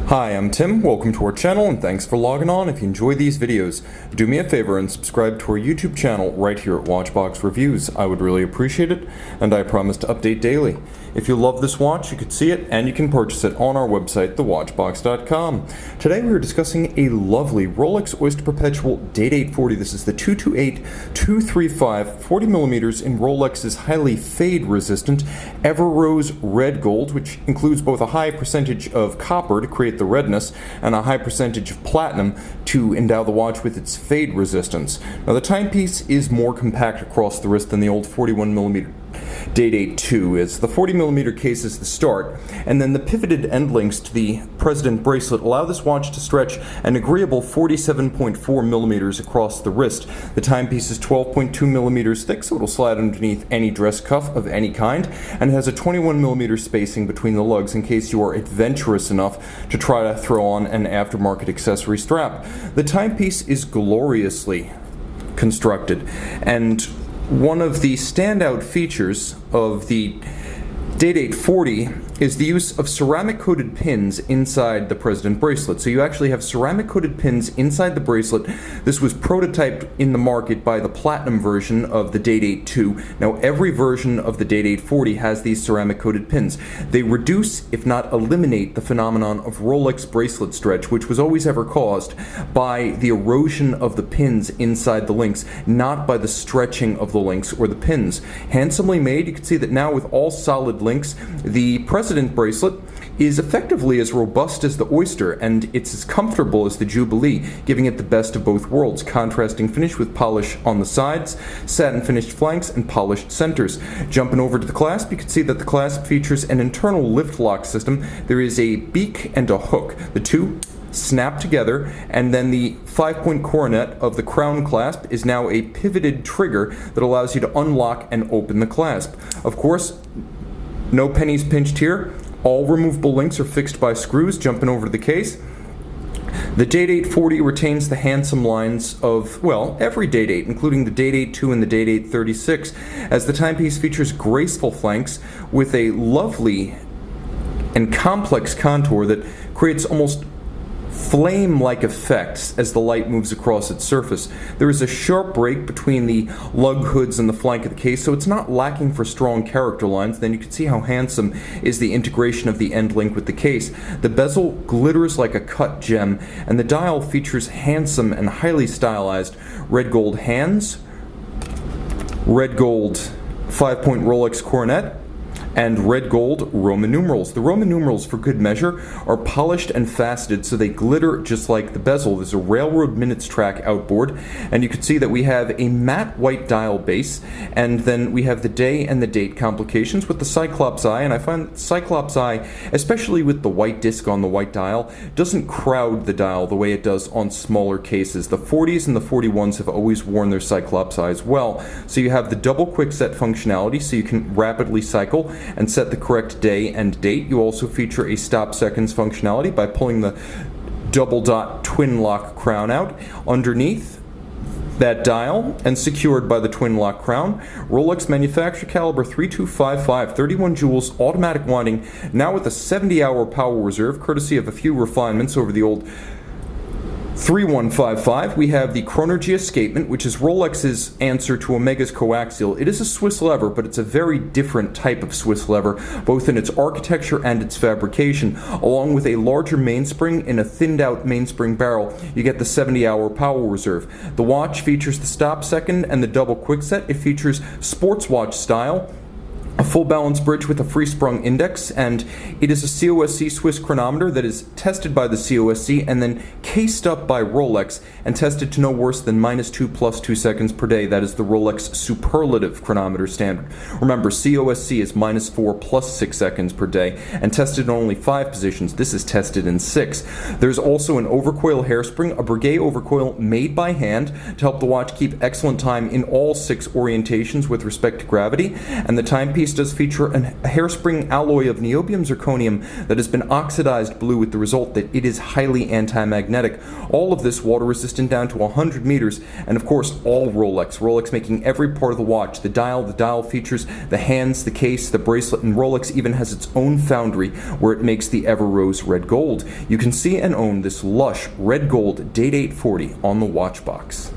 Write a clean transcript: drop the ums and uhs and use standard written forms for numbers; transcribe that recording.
Hi, I'm Tim. Welcome to our channel and thanks for logging on. If you enjoy these videos, do me a favor and subscribe to our YouTube channel right here at Watchbox Reviews. I would really appreciate it, and I promise to update daily. If you love this watch, you can see it and you can purchase it on our website, thewatchbox.com. Today we are discussing a lovely Rolex Oyster Perpetual Day-Date 40. This is the 228-235 40mm in Rolex's highly fade-resistant Everose red gold, which includes both a high percentage of copper to create the redness and a high percentage of platinum to endow the watch with its fade resistance. Now the timepiece is more compact across the wrist than the old 41mm Day-Date 2 is. The 40mm case is the start, and then the pivoted end links to the President bracelet allow this watch to stretch an agreeable 47.4mm across the wrist. The timepiece is 12.2mm thick, so it'll slide underneath any dress cuff of any kind, and has a 21mm spacing between the lugs in case you are adventurous enough to try to throw on an aftermarket accessory strap. The timepiece is gloriously constructed, and one of the standout features of the Day-Date 40 is the use of ceramic-coated pins inside the President bracelet. So you actually have ceramic-coated pins inside the bracelet. This was prototyped in the market by the Platinum version of the Day-Date 2. Now every version of the Day-Date 40 has these ceramic-coated pins. They reduce, if not eliminate, the phenomenon of Rolex bracelet stretch, which was always ever caused by the erosion of the pins inside the links, not by the stretching of the links or the pins. Handsomely made, you can see that now with all solid links, the President bracelet is effectively as robust as the Oyster, and it's as comfortable as the Jubilee, giving it the best of both worlds. Contrasting finish with polish on the sides, satin finished flanks, and polished centers. Jumping over to the clasp, you can see that the clasp features an internal lift lock system. There is a beak and a hook. The two snap together, and then the 5-point coronet of the crown clasp is now a pivoted trigger that allows you to unlock and open the clasp. Of course, no pennies pinched here. All removable links are fixed by screws. Jumping over to the case, the Day-Date 40 retains the handsome lines of, well, every Day-Date, including the Day-Date 2 and the Day-Date 36, as the timepiece features graceful flanks with a lovely and complex contour that creates almost flame-like effects as the light moves across its surface. There is a sharp break between the lug hoods and the flank of the case, so it's not lacking for strong character lines. Then you can see how handsome is the integration of the end link with the case. The bezel glitters like a cut gem, and the dial features handsome and highly stylized red gold hands, red gold 5-point Rolex coronet, and red gold Roman numerals. The Roman numerals, for good measure, are polished and faceted so they glitter just like the bezel. There's a railroad minutes track outboard, and you can see that we have a matte white dial base, and then we have the day and the date complications with the Cyclops eye, and I find that Cyclops eye, especially with the white disc on the white dial, doesn't crowd the dial the way it does on smaller cases. The 40s and the 41s have always worn their Cyclops eyes well. So you have the double quickset functionality, so you can rapidly cycle and set the correct day and date. You also feature a stop seconds functionality by pulling the double dot twin lock crown out underneath that dial and secured by the twin lock crown. Rolex manufacturer caliber 3255, 31 joules, automatic winding, now with a 70-hour power reserve, courtesy of a few refinements over the old 3155. We have the Chronergy escapement, which is Rolex's answer to Omega's coaxial. It is a Swiss lever, but it's a very different type of Swiss lever, both in its architecture and its fabrication. Along with a larger mainspring in a thinned out mainspring barrel, you get the 70-hour power reserve. The watch features the stop second and the double quickset. It features sports watch style, a full balance bridge with a free sprung index, and it is a COSC Swiss chronometer that is tested by the COSC and then cased up by Rolex and tested to no worse than -2 + 2 seconds per day. That is the Rolex superlative chronometer standard. Remember, COSC is -4 + 6 seconds per day and tested in only 5 positions. This is tested in 6. There's also an overcoil hairspring, a Breguet overcoil made by hand to help the watch keep excellent time in all 6 orientations with respect to gravity, and the timepiece does feature a hairspring alloy of niobium zirconium that has been oxidized blue, with the result that it is highly anti-magnetic. All of this water resistant down to 100 meters, and of course all Rolex making every part of the watch, the dial features, the hands, the case, the bracelet, and Rolex even has its own foundry where it makes the Everose red gold. You can see and own this lush red gold Day Date 40 on the watch box.